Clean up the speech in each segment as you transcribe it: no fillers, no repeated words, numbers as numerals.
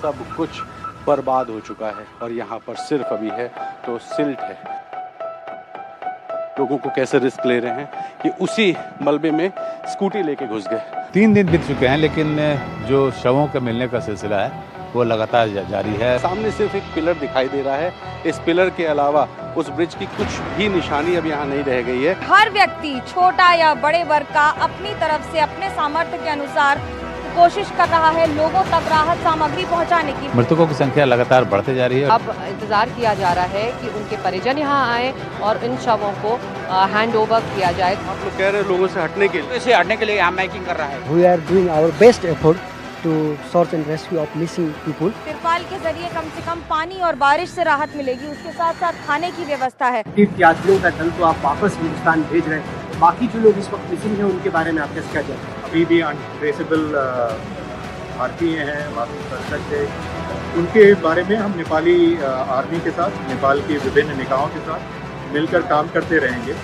सब कुछ बर्बाद हो चुका है और यहाँ पर सिर्फ अभी है तो सिल्ट है। लोगों को कैसे रिस्क ले रहे हैं कि उसी मलबे में स्कूटी लेके घुस गए। 3 दिन बीत चुके हैं, लेकिन जो शवों के मिलने का सिलसिला है वो लगातार जारी है। सामने सिर्फ एक पिलर दिखाई दे रहा है। इस पिलर के अलावा उस ब्रिज की कुछ भी निशानी अब यहाँ नहीं रह गई है। हर व्यक्ति छोटा या बड़े वर्ग का अपनी तरफ से अपने सामर्थ्य के अनुसार कोशिश कर रहा है लोगों तक राहत सामग्री पहुंचाने की। मृतकों की संख्या लगातार बढ़ते जा रही है। अब इंतजार किया जा रहा है कि उनके परिजन यहाँ आए और इन शवों को हैंड ओवर किया जाए। आप लोग कह रहे हैं लोगों से हटने के लिए यहाँ मैकिंग कर रहा है। We are doing our best effort to search and rescue of missing people. तिरपाल के जरिए कम से कम पानी और बारिश से राहत मिलेगी। उसके साथ साथ खाने की व्यवस्था है। यात्रियों का दल तो आप वापस हिंदुस्तान भेज रहे हैं। बाकी जो लोग इस वक्त मिसिंग हैं उनके बारे में आप क्या कहते हैं? अभी भी अनट्रेसेबल भारतीय हैं वापस कर सकते, उनके बारे में हम नेपाली आर्मी के साथ, नेपाल की विभिन्न निकायों के साथ मिलकर काम करते रहेंगे।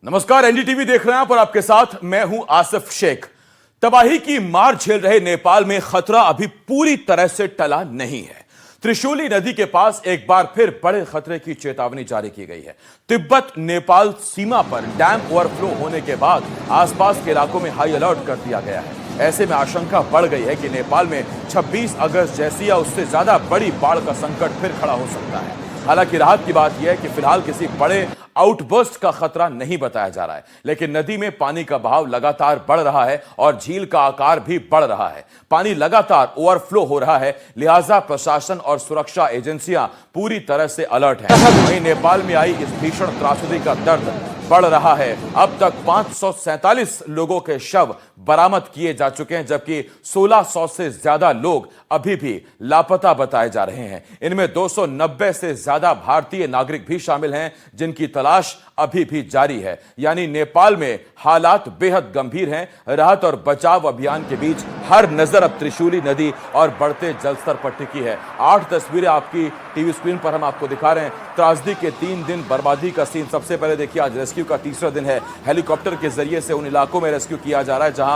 नमस्कार, एनडीटीवी देख रहे हैं आप और आपके साथ मैं हूं आसिफ शेख। तबाही की मार झेल रहे नेपाल में खतरा अभी पूरी तरह से टला नहीं है। त्रिशूली नदी के पास एक बार फिर बड़े खतरे की चेतावनी जारी की गई है। तिब्बत नेपाल सीमा पर डैम ओवरफ्लो होने के बाद आसपास के इलाकों में हाई अलर्ट कर दिया गया है। ऐसे में आशंका बढ़ गई है कि नेपाल में 26 अगस्त जैसी या उससे ज्यादा बड़ी बाढ़ का संकट फिर खड़ा हो सकता है। हालांकि राहत की बात यह है कि फिलहाल किसी बड़े आउटबर्स्ट का खतरा नहीं बताया जा रहा है, लेकिन नदी में पानी का बहाव लगातार बढ़ रहा है और झील का आकार भी बढ़ रहा है। पानी लगातार ओवरफ्लो हो रहा है, लिहाजा प्रशासन और सुरक्षा एजेंसियां पूरी तरह से अलर्ट हैं। वहीं नेपाल में आई इस भीषण त्रासदी का दर्द बढ़ रहा है। अब तक 547 लोगों के शव बरामद किए जा चुके हैं, जबकि 1600 से ज्यादा लोग अभी भी लापता बताए जा रहे हैं। इनमें 290 से ज्यादा भारतीय नागरिक भी शामिल हैं, जिनकी तलाश अभी भी जारी है। यानी नेपाल में हालात बेहद गंभीर हैं। राहत और बचाव अभियान के बीच हर नजर अब त्रिशूली नदी और बढ़ते जलस्तर पर टिकी है। 8 तस्वीरें आपकी टीवी स्क्रीन पर हम आपको दिखा रहे हैं। त्रासदी के 3 दिन बर्बादी का सीन। सबसे पहले देखिए, आज रेस्क्यू का तीसरा दिन है। हेलीकॉप्टर के जरिए से उन इलाकों में रेस्क्यू किया जा रहा है जहां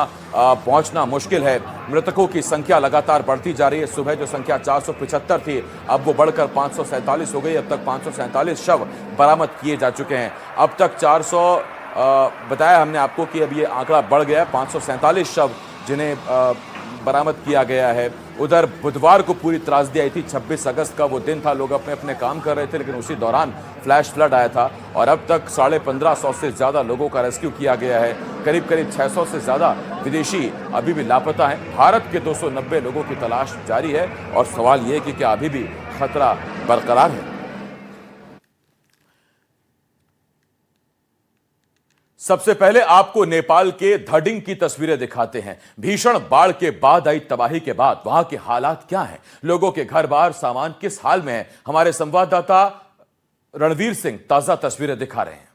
पहुंचना मुश्किल है। मृतकों की संख्या लगातार बढ़ती जा रही है। सुबह जो संख्या 475 थी, अब वो बढ़कर 547 हो गई। अब तक 547 शव बरामद किए जा चुके हैं। अब तक 400 बताया हमने आपको कि अब ये आंकड़ा बढ़ गया, 547 शव जिन्हें बरामद किया गया है। उधर बुधवार को पूरी त्रासदी आई थी। 26 अगस्त का वो दिन था, लोग अपने अपने काम कर रहे थे, लेकिन उसी दौरान फ्लैश फ्लड आया था और अब तक 1550 से ज्यादा लोगों का रेस्क्यू किया गया है। करीब करीब 600 से ज्यादा विदेशी अभी भी लापता हैं। भारत के 290 लोगों की तलाश जारी है और सवाल ये कि क्या अभी भी खतरा बरकरार है। सबसे पहले आपको नेपाल के धडिंग की तस्वीरें दिखाते हैं। भीषण बाढ़ के बाद आई तबाही के बाद वहां के हालात क्या हैं, लोगों के घर बार सामान किस हाल में है, हमारे संवाददाता रणवीर सिंह ताजा तस्वीरें दिखा रहे हैं।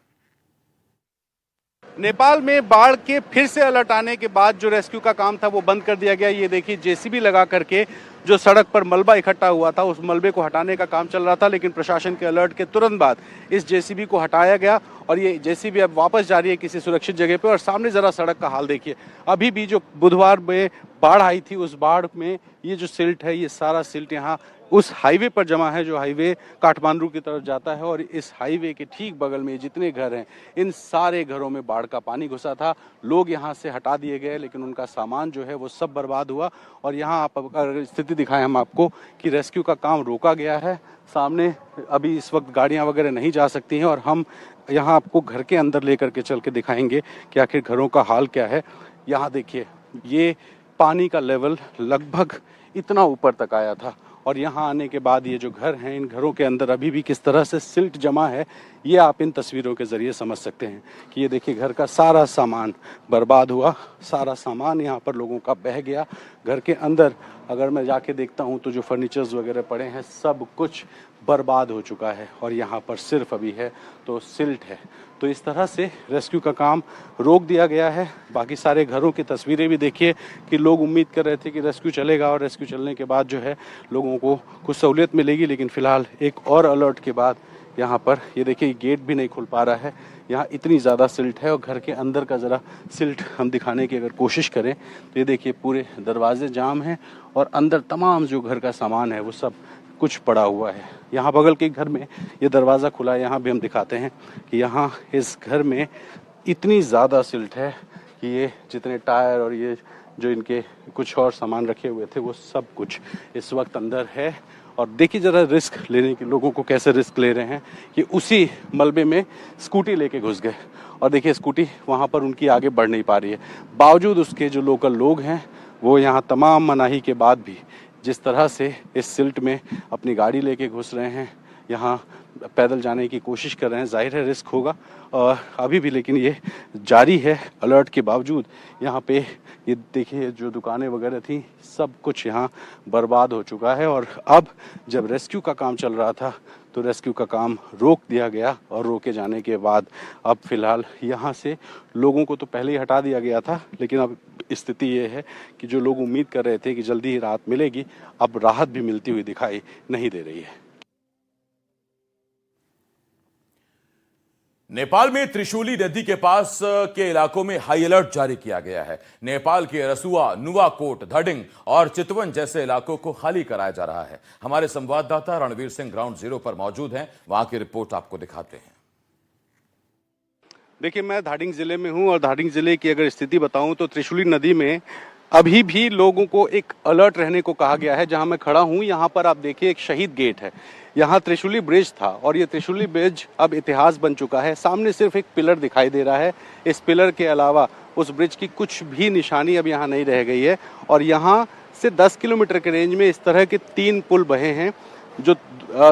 नेपाल में बाढ़ के फिर से अलर्ट आने के बाद जो रेस्क्यू का काम था वो बंद कर दिया गया। ये देखिए, जेसीबी लगा करके जो सड़क पर मलबा इकट्ठा हुआ था उस मलबे को हटाने का काम चल रहा था, लेकिन प्रशासन के अलर्ट के तुरंत बाद इस जेसीबी को हटाया गया और ये जेसीबी अब वापस जा रही है किसी सुरक्षित जगह पे। और सामने जरा सड़क का हाल देखिए, अभी भी जो बुधवार में बाढ़ आई थी उस बाढ़ में ये जो सिल्ट है, ये सारा सिल्ट यहाँ उस हाईवे पर जमा है जो हाईवे काठमांडू की तरफ जाता है। और इस हाईवे के ठीक बगल में जितने घर हैं, इन सारे घरों में बाढ़ का पानी घुसा था। लोग यहाँ से हटा दिए गए, लेकिन उनका सामान जो है वो सब बर्बाद हुआ। और यहाँ आप अगर स्थिति दिखाएं हम आपको कि रेस्क्यू का काम रोका गया है। सामने अभी इस वक्त गाड़ियाँ वगैरह नहीं जा सकती हैं और हम यहाँ आपको घर के अंदर लेकर के चल के दिखाएंगे कि आखिर घरों का हाल क्या है। यहाँ देखिए, ये पानी का लेवल लगभग इतना ऊपर तक आया था और यहाँ आने के बाद ये जो घर हैं, इन घरों के अंदर अभी भी किस तरह से सिल्ट जमा है, ये आप इन तस्वीरों के ज़रिए समझ सकते हैं कि ये देखिए घर का सारा सामान बर्बाद हुआ। सारा सामान यहाँ पर लोगों का बह गया। घर के अंदर अगर मैं जाके देखता हूँ तो जो फर्नीचर्स वगैरह पड़े हैं, सब कुछ बर्बाद हो चुका है और यहाँ पर सिर्फ अभी है तो सिल्ट है। तो इस तरह से रेस्क्यू का काम रोक दिया गया है। बाकी सारे घरों की तस्वीरें भी देखिए कि लोग उम्मीद कर रहे थे कि रेस्क्यू चलेगा और रेस्क्यू चलने के बाद जो है लोगों को कुछ सहूलियत मिलेगी, लेकिन फ़िलहाल एक और अलर्ट के बाद यहाँ पर ये देखिए गेट भी नहीं खुल पा रहा है। यहाँ इतनी ज़्यादा सिल्ट है और घर के अंदर का ज़रा सिल्ट हम दिखाने की अगर कोशिश करें तो ये देखिए पूरे दरवाजे जाम हैं और अंदर तमाम जो घर का सामान है वो सब कुछ पड़ा हुआ है। यहाँ बगल के घर में ये दरवाज़ा खुला है, यहाँ भी हम दिखाते हैं कि यहाँ इस घर में इतनी ज़्यादा सिल्ट है कि ये जितने टायर और ये जो इनके कुछ और सामान रखे हुए थे वो सब कुछ इस वक्त अंदर है। और देखिए ज़रा रिस्क लेने के लोगों को कैसे रिस्क ले रहे हैं कि उसी मलबे में स्कूटी लेके घुस गए और देखिए स्कूटी वहाँ पर उनकी आगे बढ़ नहीं पा रही है। बावजूद उसके जो लोकल लोग हैं वो यहाँ तमाम मनाही के बाद भी जिस तरह से इस सिल्ट में अपनी गाड़ी लेके घुस रहे हैं, यहाँ पैदल जाने की कोशिश कर रहे हैं। जाहिर है रिस्क होगा और अभी भी लेकिन ये जारी है अलर्ट के बावजूद। यहाँ पे ये देखिए जो दुकानें वगैरह थी सब कुछ यहाँ बर्बाद हो चुका है। और अब जब रेस्क्यू का काम चल रहा था तो रेस्क्यू का काम रोक दिया गया और रोके जाने के बाद अब फिलहाल यहाँ से लोगों को तो पहले ही हटा दिया गया था, लेकिन अब स्थिति ये है कि जो लोग उम्मीद कर रहे थे कि जल्दी ही राहत मिलेगी, अब राहत भी मिलती हुई दिखाई नहीं दे रही है। नेपाल में त्रिशूली नदी के पास के इलाकों में हाई अलर्ट जारी किया गया है। नेपाल के रसुआ, नुवाकोट, धडिंग और चितवन जैसे इलाकों को खाली कराया जा रहा है। हमारे संवाददाता रणवीर सिंह ग्राउंड जीरो पर मौजूद हैं, वहां की रिपोर्ट आपको दिखाते हैं। देखिए मैं धाडिंग जिले में हूं और धाडिंग जिले की अगर स्थिति बताऊं तो त्रिशूली नदी में अभी भी लोगों को एक अलर्ट रहने को कहा गया है। जहां मैं खड़ा हूं यहाँ पर आप देखिए एक शहीद गेट है। यहाँ त्रिशूली ब्रिज था और ये त्रिशूली ब्रिज अब इतिहास बन चुका है। सामने सिर्फ एक पिलर दिखाई दे रहा है। इस पिलर के अलावा उस ब्रिज की कुछ भी निशानी अब यहाँ नहीं रह गई है। और यहाँ से 10 किलोमीटर के रेंज में इस तरह के 3 पुल बहे हैं। जो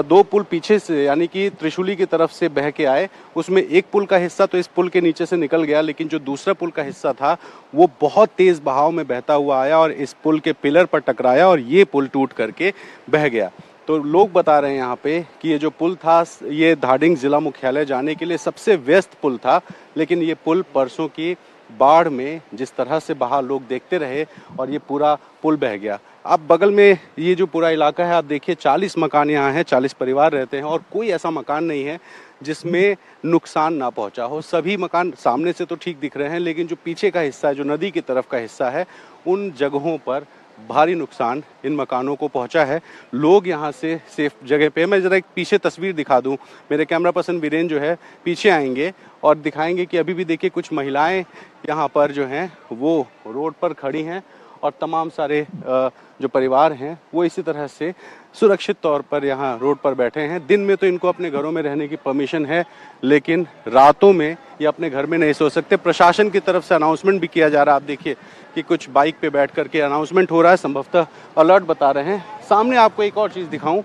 2 पुल पीछे से यानी कि त्रिशूली की तरफ से बह के आए, उसमें एक पुल का हिस्सा तो इस पुल के नीचे से निकल गया, लेकिन जो दूसरा पुल का हिस्सा था वो बहुत तेज बहाव में बहता हुआ आया और इस पुल के पिलर पर टकराया और ये पुल टूट करके बह गया। तो लोग बता रहे हैं यहाँ पे कि ये जो पुल था ये धाडिंग जिला मुख्यालय जाने के लिए सबसे व्यस्त पुल था, लेकिन ये पुल परसों की बाढ़ में जिस तरह से बहा लोग देखते रहे और ये पूरा पुल बह गया। अब बगल में ये जो पूरा इलाका है आप देखिए 40 मकान यहाँ हैं, 40 परिवार रहते हैं और कोई ऐसा मकान नहीं है जिसमें नुकसान ना पहुंचा हो। सभी मकान सामने से तो ठीक दिख रहे हैं, लेकिन जो पीछे का हिस्सा है, जो नदी की तरफ का हिस्सा है, उन जगहों पर भारी नुकसान इन मकानों को पहुंचा है। लोग यहाँ से सेफ जगह पे, मैं जरा एक पीछे तस्वीर दिखा दूं, मेरे कैमरा पर्सन वीरेन जो है पीछे आएंगे और दिखाएंगे कि अभी भी देखिए कुछ महिलाएं यहाँ पर जो हैं वो रोड पर खड़ी हैं और तमाम सारे जो परिवार हैं वो इसी तरह से सुरक्षित तौर पर यहाँ रोड पर बैठे हैं। दिन में तो इनको अपने घरों में रहने की परमिशन है, लेकिन रातों में ये अपने घर में नहीं सो सकते। प्रशासन की तरफ से अनाउंसमेंट भी किया जा रहा है। आप देखिए कि कुछ बाइक पे बैठ करके अनाउंसमेंट हो रहा है, संभवतः अलर्ट बता रहे हैं। सामने आपको एक और चीज़ दिखाऊं,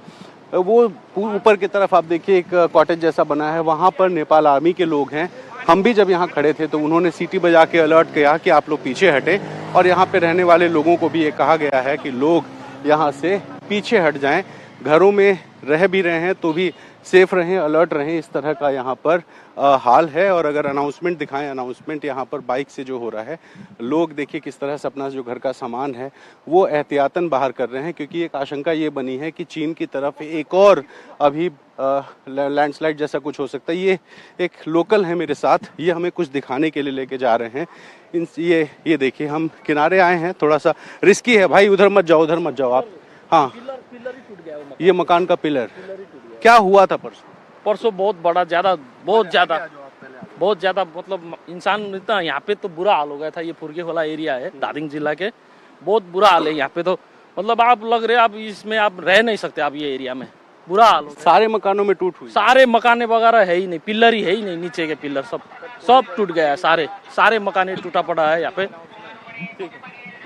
वो ऊपर की तरफ आप देखिए एक कॉटेज जैसा बना है, वहाँ पर नेपाल आर्मी के लोग हैं। हम भी जब यहाँ खड़े थे तो उन्होंने सीटी बजा के अलर्ट किया कि आप लोग पीछे हटें और यहाँ पे रहने वाले लोगों को भी ये कहा गया है कि लोग यहाँ से पीछे हट जाएं। घरों में रह भी रहे हैं तो भी सेफ रहें, अलर्ट रहें, इस तरह का यहाँ पर हाल है। और अगर अनाउंसमेंट दिखाएं, अनाउंसमेंट यहाँ पर बाइक से जो हो रहा है, लोग देखिए किस तरह से अपना जो घर का सामान है वो एहतियातन बाहर कर रहे हैं, क्योंकि एक आशंका ये बनी है कि चीन की तरफ एक और अभी लैंडस्लाइड जैसा कुछ हो सकता है। ये एक लोकल है मेरे साथ, ये हमें कुछ दिखाने के लिए लेके जा रहे हैं। ये देखिए हम किनारे आए हैं, थोड़ा सा रिस्की है भाई, उधर मत जाओ, उधर मत जाओ आप। हाँ, पिलर ही टूट गया, ये मकान का पिलर क्या हुआ था परसों बहुत बड़ा, बहुत ज्यादा मतलब इंसान इतना यहाँ पे तो बुरा हाल हो गया था। ये फुरगे वाला एरिया है धादिंग जिला के, बहुत बुरा हाल है यहाँ पे तो, मतलब आप लग रहे आप इसमें आप रह नहीं सकते, आप ये एरिया में बुरा हाल हो गया। सारे मकानों में टूट हुई, सारे मकाने वगैरह है ही नहीं, पिलर ही है ही नहीं, नीचे के पिलर सब टूट गया है, सारे मकाने टूटा पड़ा है यहाँ पे।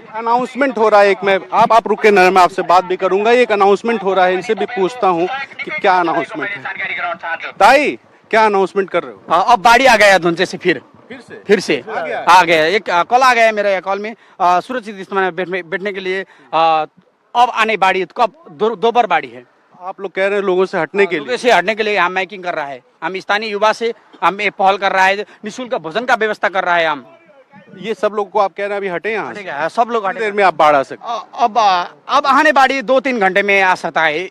अनाउंसमेंट हो रहा है एक, मैं आप रुके न, मैं आपसे बात भी करूंगा। एक अनाउंसमेंट हो रहा है, इनसे भी पूछता हूँ कि क्या अनाउंसमेंट है। दाई क्या अनाउंसमेंट कर रहे हो? अब बाढ़ी आ गया धुंचे से फिर से आ गया। एक कॉल आ गया मेरे कॉल में सुरक्षित स्थान में बैठने के लिए। अब आने बाढ़ी कब 2 बार बाढ़ी है। आप लोग कह रहे हैं लोगों से हटने के लिए? से हटने के लिए हम माइकिंग कर रहा है, हम स्थानीय युवा से हम पहल कर रहा है, निःशुल्क भोजन का व्यवस्था कर रहा है। हम ये सब लोग को आप कह रहे हैं अभी हटे यहाँ से? सब लोग हटे। देर में आप बाढ़ आ सकते? अब आने बाढ़ी 2-3 घंटे में आ सकता है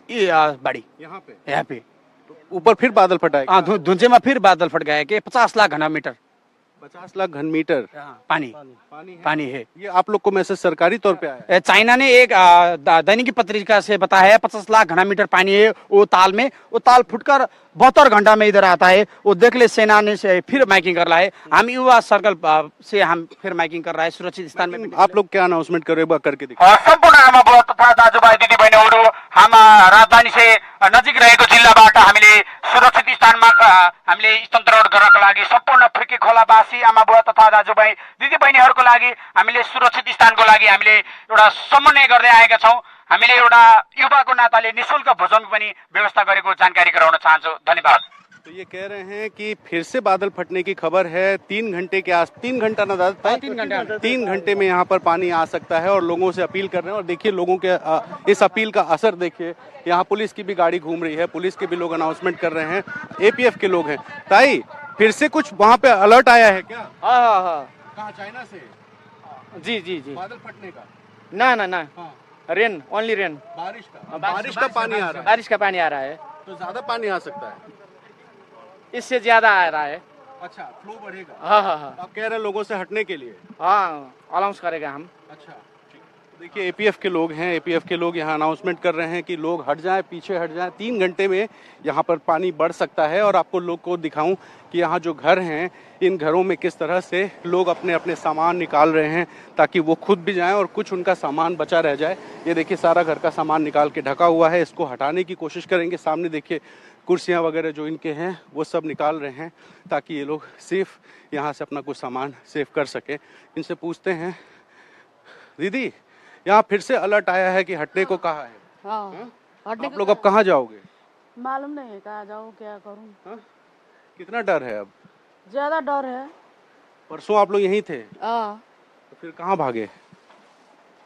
बाढ़ी यहाँ पे। तो ऊपर फिर बादल फटाएगा। हाँ, धुंचे में फिर बादल फट गया है कि 50 लाख घन मीटर 50 लाख घन मीटर पानी है। ये आप लोग को मैसेज सरकारी तौर पे आया है? चाइना ने एक दैनिक पत्रिका से बताया है 50 लाख घना मीटर पानी है वो ताल में। वो ताल फुटकर 72 घंटा में इधर आता है। वो देख ले, सेना ने से फिर माइकिंग कर रहा है। हम युवा सर्कल से हम फिर माइकिंग कर रहा है सुरक्षित स्थान में। आप लोग क्या अनाउंसमेंट कर रहे हो, करके दिखाओ। सम्पूर्ण आमा बुवा तथा दाजुभाइ दिदीबहिनीहरू हाम राजधानी से नजिक रहेको जिल्लाबाट हामीले सुरक्षित स्थानमा हामीले स्थानान्तरण गर्नको लागि सम्पूर्ण फुर्के खोलावासी आमा बुवा तथा दाजुभाइ दिदीबहिनीहरूको लागि हामीले सुरक्षित स्थानको लागि हामीले एउटा समन्वय गर्दै आएका छौँ। हामीले एउटा युवाको नाताले निशुल्क भोजन पनि व्यवस्था गरेको जानकारी गराउन चाहन्छु। धन्यवाद। तो ये कह रहे हैं कि फिर से बादल फटने की खबर है। 3 घंटे के 3 घंटा ना दादा, 3 घंटे में यहाँ पर पानी आ सकता है और लोगों से अपील कर रहे हैं। और देखिए लोगों के इस अपील का असर देखिए, यहाँ पुलिस की भी गाड़ी घूम रही है, पुलिस के भी लोग अनाउंसमेंट कर रहे हैं, एपीएफ के लोग हैं। ताई, फिर से कुछ वहाँ पे अलर्ट आया है क्या? हाँ। कहाँ, चाइना से? जी। बादल फटने का? ना। हाँ। Rain, only rain. बारिश का पानी आ रहा है। बारिश का पानी आ रहा है, तो ज्यादा पानी आ सकता है, इससे ज्यादा आ रहा है। अच्छा, फ्लो बढ़ेगा। हाँ। आप कह रहे हैं लोगों से हटने के लिए? हाँ, अनाउंस करेगा हम। अच्छा, ठीक। देखिए एपीएफ के लोग हैं, एपीएफ के लोग यहाँ अनाउंसमेंट कर रहे हैं कि लोग हट जाएं, पीछे हट जाएं। 3 घंटे में यहाँ पर पानी बढ़ सकता है। और आपको लोग को दिखाऊं कि यहाँ जो घर हैं, इन घरों में किस तरह से लोग अपने अपने सामान निकाल रहे हैं ताकि वो खुद भी जाएं और कुछ उनका सामान बचा रह जाए। ये देखिए सारा घर का सामान निकाल के ढका हुआ है, इसको हटाने की कोशिश करेंगे। सामने देखिए कुर्सियाँ वगैरह जो इनके हैं वो सब निकाल रहे हैं ताकि ये लोग सेफ यहाँ से अपना कुछ सामान सेव कर सके। इनसे पूछते हैं, दीदी यहाँ फिर से अलर्ट आया है कि हटने को कहा है। हाँ, आप लोग अब कहाँ जाओगे? मालूम नहीं है कहाँ जाऊँ, क्या करूँ। कितना डर है अब? ज्यादा डर है। परसों आप लोग यहीं थे, हाँ, तो फिर कहाँ भागे?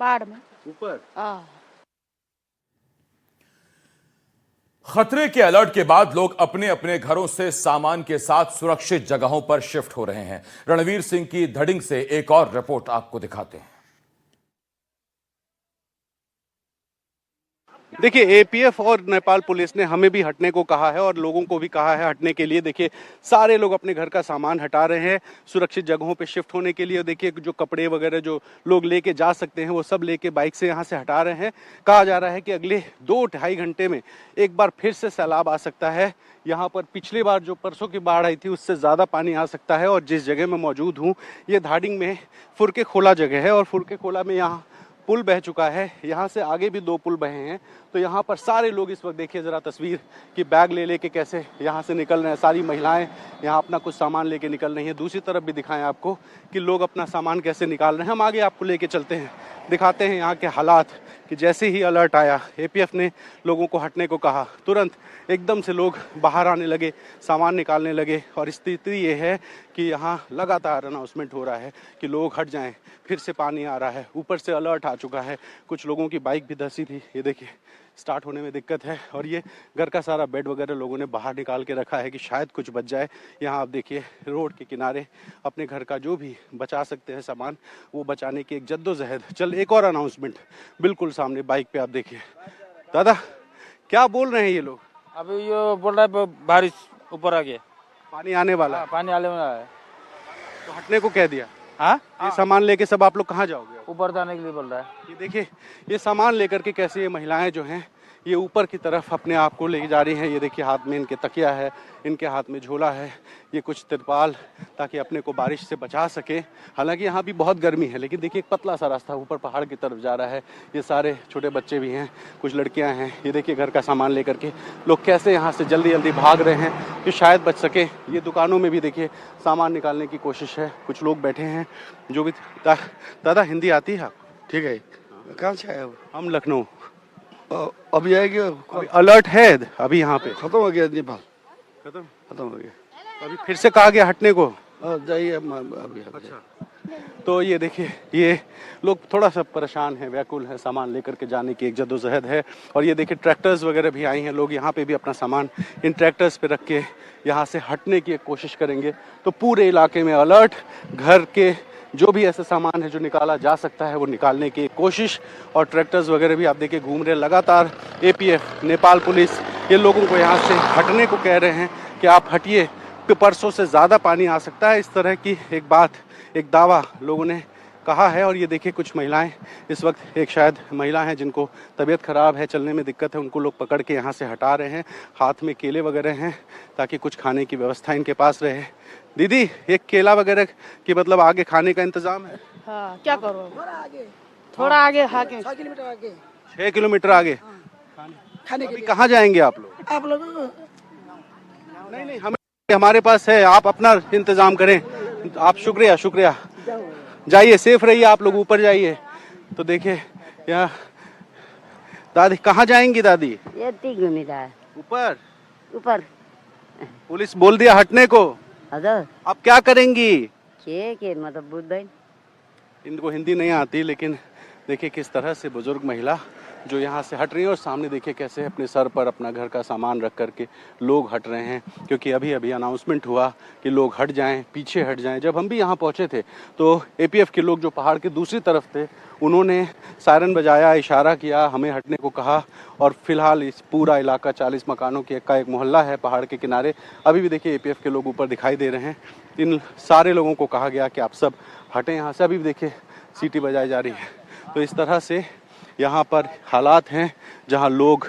पहाड़ में ऊपर। हाँ। खतरे के अलर्ट के बाद लोग अपने अपने घरों से सामान के साथ सुरक्षित जगहों पर शिफ्ट हो रहे हैं। रणवीर सिंह की धड़िंग से एक और रिपोर्ट आपको दिखाते हैं। देखिए एपीएफ और नेपाल पुलिस ने हमें भी हटने को कहा है और लोगों को भी कहा है हटने के लिए। देखिए सारे लोग अपने घर का सामान हटा रहे हैं सुरक्षित जगहों पे शिफ्ट होने के लिए। देखिए जो कपड़े वगैरह जो लोग लेके जा सकते हैं वो सब लेके बाइक से यहाँ से हटा रहे हैं। कहा जा रहा है कि अगले 2-2.5 घंटे में एक बार फिर से सैलाब आ सकता है। यहाँ पर पिछली बार जो परसों की बाढ़ आई थी उससे ज़्यादा पानी आ सकता है। और जिस जगह मैं मौजूद हूँ ये धाडिंग में फुरके खोला जगह है और फुरके खोला में यहाँ पुल बह चुका है। यहाँ से आगे भी 2 पुल बहे हैं। तो यहाँ पर सारे लोग इस वक्त देखिए ज़रा तस्वीर कि बैग ले लेके कैसे यहाँ से निकल रहे हैं। सारी महिलाएं यहाँ अपना कुछ सामान लेके निकल रही हैं। दूसरी तरफ भी दिखाएं आपको कि लोग अपना सामान कैसे निकाल रहे हैं। हम आगे आपको लेके चलते हैं, दिखाते हैं यहाँ के हालात कि जैसे ही अलर्ट आया एपीएफ ने लोगों को हटने को कहा, तुरंत एकदम से लोग बाहर आने लगे, सामान निकालने लगे। और स्थिति ये है कि यहाँ लगातार अनाउंसमेंट हो रहा है कि लोग हट जाएं, फिर से पानी आ रहा है। ऊपर से अलर्ट आ चुका है। कुछ लोगों की बाइक भी धंसी थी, ये देखिए स्टार्ट होने में दिक्कत है। और ये घर का सारा बेड वगैरह लोगों ने बाहर निकाल के रखा है कि शायद कुछ बच जाए। यहाँ आप देखिए रोड के किनारे अपने घर का जो भी बचा सकते हैं सामान वो बचाने की एक जद्दोजहद। चल एक और अनाउंसमेंट बिल्कुल सामने बाइक पे आप देखिए। दादा क्या बोल रहे हैं ये लोग? अभी ये बोल रहा है बारिश ऊपर आ गया, पानी आने वाला है। पानी आने वाला है, तो हटने को कह दिया। हाँ, ये सामान लेके सब आप लोग कहाँ जाओगे? ऊपर जाने के लिए बोल रहा है। ये देखिए ये सामान लेकर के कैसे ये महिलाएं जो हैं ये ऊपर की तरफ अपने आप को ले जा रही हैं। ये देखिए हाथ में इनके तकिया है, इनके हाथ में झोला है, ये कुछ तिरपाल ताकि अपने को बारिश से बचा सके। हालांकि यहाँ भी बहुत गर्मी है लेकिन देखिए एक पतला सा रास्ता ऊपर पहाड़ की तरफ जा रहा है। ये सारे छोटे बच्चे भी हैं, कुछ लड़कियाँ हैं। ये देखिए घर का सामान लेकर के लोग कैसे यहाँ से जल्दी जल्दी भाग रहे हैं कि शायद बच सके। ये दुकानों में भी देखिए सामान निकालने की कोशिश है। कुछ लोग बैठे हैं जो भी। दादा हिंदी आती है आपको? ठीक है, कहाँ से आए? हम लखनऊ। अभी आएगा? अलर्ट है अभी यहाँ पे? खत्म हो गया नेपाल, खत्म हो गया। अभी फिर से कहा गया हटने को? जाइए अभी। अच्छा, तो ये देखिए ये लोग थोड़ा सा परेशान हैं, व्याकुल है, सामान लेकर के जाने की एक जद्दोजहद है। और ये देखिए ट्रैक्टर्स वगैरह भी आई हैं, लोग यहाँ पे भी अपना सामान इन ट्रैक्टर्स पे रख के यहाँ से हटने की एक कोशिश करेंगे। तो पूरे इलाके में अलर्ट, घर के जो भी ऐसे सामान है जो निकाला जा सकता है वो निकालने की कोशिश। और ट्रैक्टर्स वगैरह भी आप देखिए घूम रहे हैं लगातार। एपीएफ, नेपाल पुलिस ये लोगों को यहाँ से हटने को कह रहे हैं कि आप हटिए, परसों से ज़्यादा पानी आ सकता है। इस तरह की एक दावा लोगों ने कहा है। और ये देखिए कुछ महिलाएं इस वक्त, एक शायद महिला हैं जिनको तबीयत ख़राब है, चलने में दिक्कत है, उनको लोग पकड़ के यहाँ से हटा रहे हैं। हाथ में केले वगैरह हैं ताकि कुछ खाने की व्यवस्था इनके पास रहे। दीदी, एक केला वगैरह की मतलब आगे खाने का इंतजाम है? हाँ, क्या करो, थोड़ा आगे 6 किलोमीटर आगे। 6 किलोमीटर आगे खाने के अभी कहाँ जाएंगे आप लोग? आप लोग नहीं, हमारे पास है, आप अपना इंतजाम करें। आप शुक्रिया जाइए, सेफ रहिए, आप लोग ऊपर जाइए। तो देखिए यहाँ दादी, कहाँ जाएंगी दादी? ये 3 किलोमीटर ऊपर पुलिस बोल दिया हटने को, हजुर। अब क्या करेंगी? के मतलब बुझ्दैन, इनको हिंदी नहीं आती, लेकिन देखिए किस तरह से बुजुर्ग महिला जो यहाँ से हट रही है। और सामने देखिए कैसे अपने सर पर अपना घर का सामान रख करके लोग हट रहे हैं, क्योंकि अभी अभी अनाउंसमेंट हुआ कि लोग हट जाएं, पीछे हट जाएं। जब हम भी यहाँ पहुँचे थे तो एपीएफ के लोग जो पहाड़ के दूसरी तरफ थे, उन्होंने सायरन बजाया, इशारा किया, हमें हटने को कहा। और फिलहाल इस पूरा इलाका 40 मकानों का एक मोहल्ला है पहाड़ के किनारे। अभी भी देखिए एपीएफ के लोग ऊपर दिखाई दे रहे हैं। इन सारे लोगों को कहा गया कि आप सब हटें यहाँ से। अभी भी देखिए सीटी बजाई जा रही है। तो इस तरह से यहाँ पर हालात हैं जहाँ लोग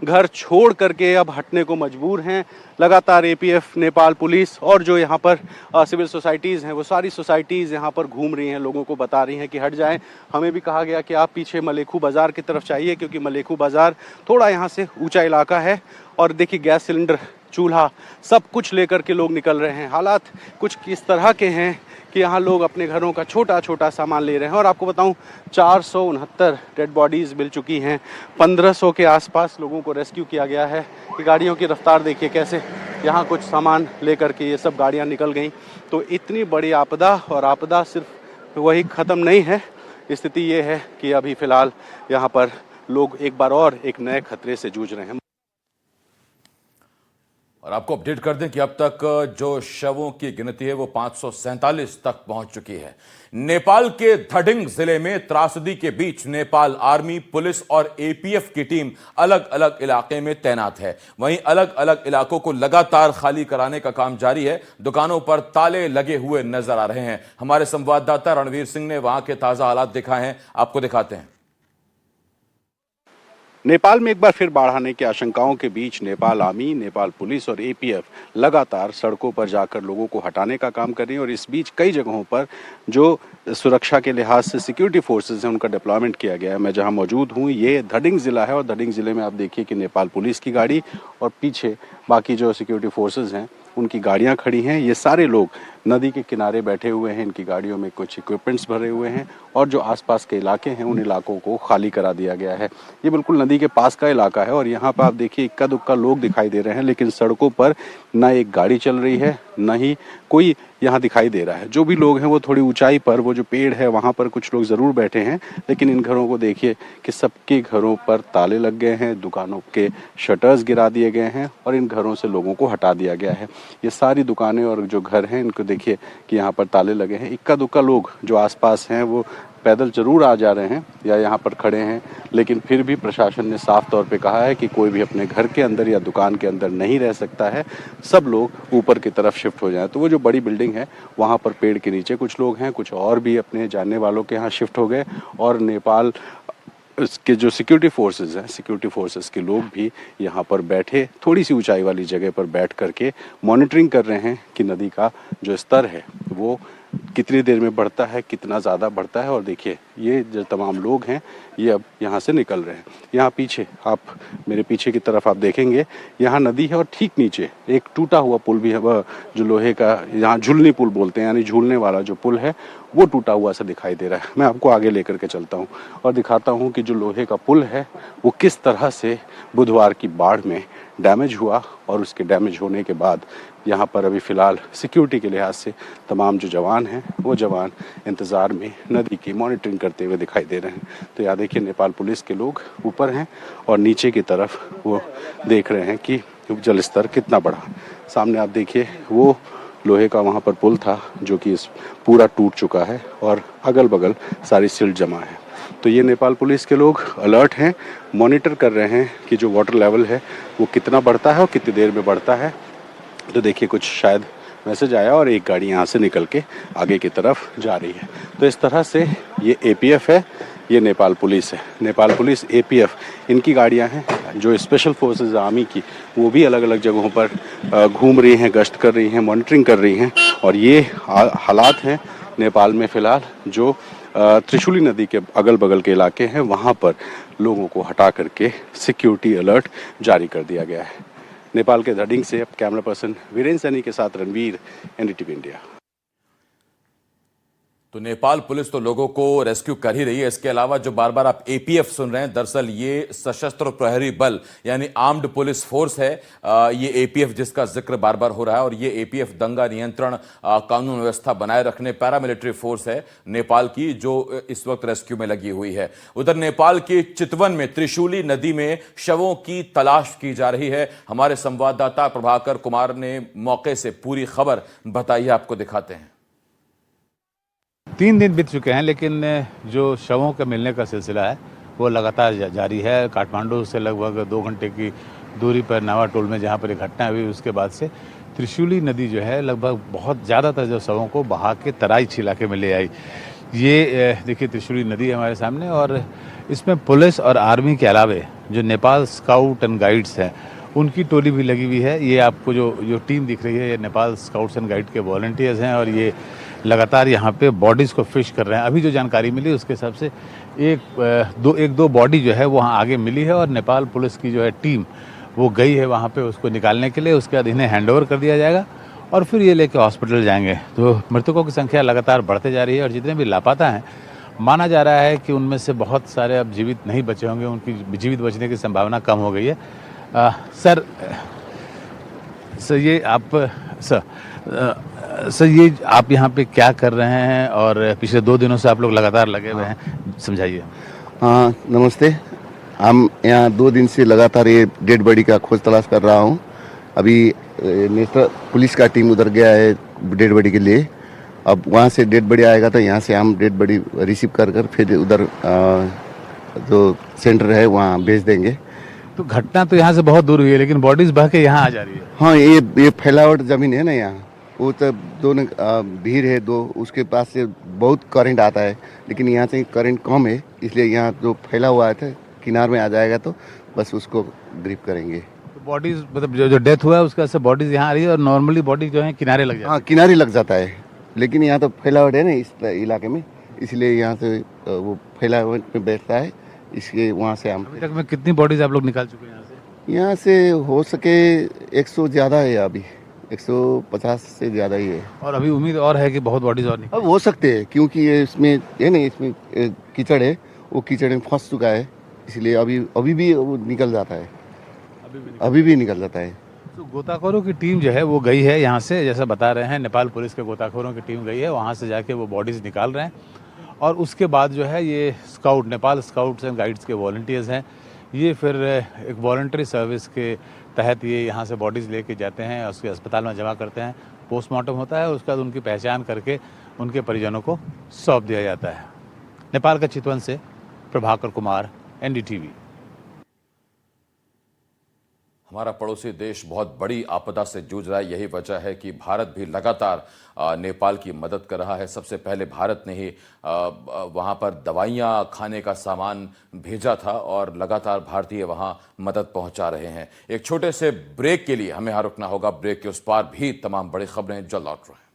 घर छोड़ करके अब हटने को मजबूर हैं। लगातार एपीएफ, नेपाल पुलिस और जो यहाँ पर सिविल सोसाइटीज़ हैं, वो सारी सोसाइटीज़ यहाँ पर घूम रही हैं, लोगों को बता रही हैं कि हट जाएं। हमें भी कहा गया कि आप पीछे मलेखू बाज़ार की तरफ चाहिए, क्योंकि मलेखू बाज़ार थोड़ा यहाँ से ऊंचा इलाका है। और देखिए गैस सिलेंडर, चूल्हा, सब कुछ लेकर के लोग निकल रहे हैं। हालात कुछ इस तरह के हैं कि यहाँ लोग अपने घरों का छोटा छोटा सामान ले रहे हैं। और आपको बताऊं 469 डेड बॉडीज़ मिल चुकी हैं। 1500 के आसपास लोगों को रेस्क्यू किया गया है। कि गाड़ियों की रफ्तार देखिए कैसे, यहाँ कुछ सामान लेकर के ये सब गाड़ियाँ निकल गई। तो इतनी बड़ी आपदा, और आपदा सिर्फ वही ख़त्म नहीं है। स्थिति ये है कि अभी फ़िलहाल यहाँ पर लोग एक बार और एक नए खतरे से जूझ रहे हैं। और आपको अपडेट कर दें कि अब तक जो शवों की गिनती है वो 547 तक पहुंच चुकी है। नेपाल के धडिंग जिले में त्रासदी के बीच नेपाल आर्मी, पुलिस और एपीएफ की टीम अलग अलग इलाके में तैनात है। वहीं अलग अलग इलाकों को लगातार खाली कराने का काम जारी है। दुकानों पर ताले लगे हुए नजर आ रहे हैं। हमारे संवाददाता रणवीर सिंह ने वहां के ताजा हालात दिखाए हैं, आपको दिखाते हैं। नेपाल में एक बार फिर बाढ़ आने की आशंकाओं के बीच नेपाल आर्मी, नेपाल पुलिस और एपीएफ लगातार सड़कों पर जाकर लोगों को हटाने का काम कर रही है। और इस बीच कई जगहों पर जो सुरक्षा के लिहाज से सिक्योरिटी फोर्सेस हैं, उनका डिप्लॉयमेंट किया गया है। मैं जहां मौजूद हूं ये धडिंग ज़िला है, और धडिंग ज़िले में आप देखिए कि नेपाल पुलिस की गाड़ी और पीछे बाकी जो सिक्योरिटी फोर्सेस हैं उनकी गाड़ियां खड़ी हैं। ये सारे लोग नदी के किनारे बैठे हुए हैं, इनकी गाड़ियों में कुछ इक्विपमेंट्स भरे हुए हैं। और जो आसपास के इलाके हैं उन इलाकों को खाली करा दिया गया है। ये बिल्कुल नदी के पास का इलाका है। और यहाँ पर आप देखिए इक्का दुक्का लोग दिखाई दे रहे हैं, लेकिन सड़कों पर ना एक गाड़ी चल रही है, ना ही कोई यहाँ दिखाई दे रहा है। जो भी लोग हैं वो थोड़ी ऊंचाई पर, वो जो पेड़ है वहाँ पर कुछ लोग ज़रूर बैठे हैं। लेकिन इन घरों को देखिए कि सबके घरों पर ताले लग गए हैं, दुकानों के शटर्स गिरा दिए गए हैं और इन घरों से लोगों को हटा दिया गया है। ये सारी दुकानें और जो घर हैं इनको देखिए कि यहाँ पर ताले लगे हैं। इक्का दुक्का लोग जो आसपास हैं वो पैदल जरूर आ जा रहे हैं या यहाँ पर खड़े हैं, लेकिन फिर भी प्रशासन ने साफ तौर पे कहा है कि कोई भी अपने घर के अंदर या दुकान के अंदर नहीं रह सकता है। सब लोग ऊपर की तरफ शिफ्ट हो जाएं। तो वो जो बड़ी बिल्डिंग है वहाँ पर पेड़ के नीचे कुछ लोग हैं, कुछ और भी अपने जानने वालों के यहाँ शिफ्ट हो गए। और नेपाल इसके जो सिक्योरिटी फोर्सेस हैं, सिक्योरिटी फोर्सेस के लोग भी यहाँ पर बैठे थोड़ी सी ऊंचाई वाली जगह पर बैठ करके मॉनिटरिंग कर रहे हैं कि नदी का जो स्तर है वो कितनी देर में बढ़ता है, कितना ज़्यादा बढ़ता है। और देखिए ये जो तमाम लोग हैं ये अब यहाँ से निकल रहे हैं। यहाँ पीछे आप मेरे पीछे की तरफ आप देखेंगे यहाँ नदी है और ठीक नीचे एक टूटा हुआ पुल भी है, वह जो लोहे का यहाँ झूलनी पुल बोलते हैं, यानी झूलने वाला जो पुल है वो टूटा हुआ सा दिखाई दे रहा है। मैं आपको आगे लेकर के चलता हूँ और दिखाता हूँ कि जो लोहे का पुल है वो किस तरह से बुधवार की बाढ़ में डैमेज हुआ। और उसके डैमेज होने के बाद यहाँ पर अभी फ़िलहाल सिक्योरिटी के लिहाज से तमाम जो जवान हैं वो जवान इंतज़ार में नदी की मॉनिटरिंग करते हुए दिखाई दे रहे हैं। तो यहाँ देखिए नेपाल पुलिस के लोग ऊपर हैं और नीचे की तरफ वो देख रहे हैं कि जल स्तर कितना बढ़ा। सामने आप देखिए वो लोहे का वहाँ पर पुल था जो कि पूरा टूट चुका है और अगल बगल सारी सिल्ट जमा है। तो ये नेपाल पुलिस के लोग अलर्ट हैं, मॉनिटर कर रहे हैं कि जो वाटर लेवल है वो कितना बढ़ता है और कितनी देर में बढ़ता है। तो देखिए कुछ शायद मैसेज आया और एक गाड़ी यहाँ से निकल के आगे की तरफ जा रही है। तो इस तरह से ये APF है, ये नेपाल पुलिस है। नेपाल पुलिस, APF, इनकी गाड़ियाँ हैं। जो स्पेशल फोर्सेस आर्मी की वो भी अलग अलग जगहों पर घूम रही हैं, गश्त कर रही हैं, मॉनिटरिंग कर रही हैं। और ये हालात हैं नेपाल में फ़िलहाल जो त्रिशूली नदी के अगल बगल के इलाके हैं, वहाँ पर लोगों को हटा करके सिक्योरिटी अलर्ट जारी कर दिया गया है। नेपाल के धडिंग से अब कैमरा पर्सन वीरेंद्र सैनी के साथ रणवीर, NDTV इंडिया। तो नेपाल पुलिस तो लोगों को रेस्क्यू कर ही रही है। इसके अलावा जो बार बार आप APF सुन रहे हैं, दरअसल ये सशस्त्र प्रहरी बल यानी आर्म्ड पुलिस फोर्स है। ये APF जिसका जिक्र बार बार हो रहा है और ये APF दंगा नियंत्रण, कानून व्यवस्था बनाए रखने पैरामिलिट्री फोर्स है नेपाल की, जो इस वक्त रेस्क्यू में लगी हुई है। उधर नेपाल के चितवन में त्रिशूली नदी में शवों की तलाश की जा रही है। हमारे संवाददाता प्रभाकर कुमार ने मौके से पूरी खबर बताई है, आपको दिखाते हैं। 3 दिन बीत चुके हैं लेकिन जो शवों के मिलने का सिलसिला है वो लगातार जारी है। काठमांडू से लगभग 2 घंटे की दूरी पर नावाटोल में जहाँ पर एक घटना हुई, उसके बाद से त्रिशूली नदी जो है लगभग बहुत ज़्यादातर जो शवों को बहा के तराई इलाके में ले आई। ये देखिए त्रिशूली नदी है हमारे सामने और इसमें पुलिस और आर्मी के अलावे जो नेपाल स्काउट एंड गाइड्स हैं उनकी टोली भी लगी हुई है। ये आपको जो टीम दिख रही है ये नेपाल स्काउट्स एंड गाइड के वॉलंटियर्स हैं और ये लगातार यहाँ पे बॉडीज़ को फिश कर रहे हैं। अभी जो जानकारी मिली उसके हिसाब से एक दो बॉडी जो है वहाँ आगे मिली है और नेपाल पुलिस की जो है टीम वो गई है वहाँ पे उसको निकालने के लिए। उसके बाद इन्हें हैंडओवर कर दिया जाएगा और फिर ये लेके हॉस्पिटल जाएंगे। तो मृतकों की संख्या लगातार बढ़ते जा रही है और जितने भी लापता हैं माना जा रहा है कि उनमें से बहुत सारे अब जीवित नहीं बचे होंगे, उनकी जीवित बचने की संभावना कम हो गई है। सर ये आप यहाँ पे क्या कर रहे हैं और पिछले 2 दिनों से आप लोग लगातार लगे हुए हैं, समझाइए। हाँ नमस्ते। हम यहाँ 2 दिन से लगातार ये डेड बॉडी का खोज तलाश कर रहा हूँ। अभी नेशनल पुलिस का टीम उधर गया है डेड बॉडी के लिए। अब वहाँ से डेड बॉडी आएगा तो यहाँ से हम डेड बॉडी रिसीव कर फिर उधर जो सेंटर है वहाँ भेज देंगे। तो घटना तो यहाँ से बहुत दूर हुई है लेकिन बॉडीज बह के यहाँ आ जा रही है। हाँ ये फैलावट जमीन है ना यहाँ, वो तो दोनों भीड़ है दो, उसके पास से बहुत करंट आता है लेकिन यहाँ से करंट कम है, इसलिए यहाँ जो फैला हुआ है किनार में आ जाएगा तो बस उसको ग्रिप करेंगे। तो बॉडीज मतलब जो डेथ हुआ है उसका से बॉडीज यहाँ आ रही है और नॉर्मली बॉडी जो है किनारे लग जाती है। हाँ किनारे लग जाता है लेकिन यहाँ तो फैलावट है ना इस इलाके में, इसलिए यहाँ से वो फैलावट में बैठता है, इसलिए वहाँ से हम। अभी तक में कितनी बॉडीज आप लोग निकाल चुके हैं यहाँ से? यहाँ से हो सके 100 ज़्यादा है, अभी 150 से ज़्यादा ही है और अभी उम्मीद और है कि बहुत बॉडीज और अब हो सकते हैं क्योंकि ये इसमें है ना, इसमें कीचड़ है, वो कीचड़ में फंस चुका है, इसलिए अभी भी वो निकल जाता है, अभी भी निकल जाता है। तो गोताखोरों की टीम जो है वो गई है यहाँ से, जैसा बता रहे हैं नेपाल पुलिस के गोताखोरों की टीम गई है, वहाँ से जाके वो बॉडीज़ निकाल रहे हैं और उसके बाद जो है ये नेपाल स्काउट्स एंड गाइड्स के वॉलंटियर्स हैं, ये फिर एक वॉलंटरी सर्विस के तहत ये यहाँ से बॉडीज़ लेके जाते हैं, उसके अस्पताल में जमा करते हैं, पोस्टमार्टम होता है, उसके बाद उनकी पहचान करके उनके परिजनों को सौंप दिया जाता है। नेपाल का चितवन से प्रभाकर कुमार, NDTV। हमारा पड़ोसी देश बहुत बड़ी आपदा से जूझ रहा है, यही वजह है कि भारत भी लगातार नेपाल की मदद कर रहा है। सबसे पहले भारत ने ही वहां पर दवाइयां, खाने का सामान भेजा था और लगातार भारतीय वहां मदद पहुंचा रहे हैं। एक छोटे से ब्रेक के लिए हमें यहाँ रुकना होगा, ब्रेक के उस पार भी तमाम बड़ी खबरें जल्द लौट रहे हैं।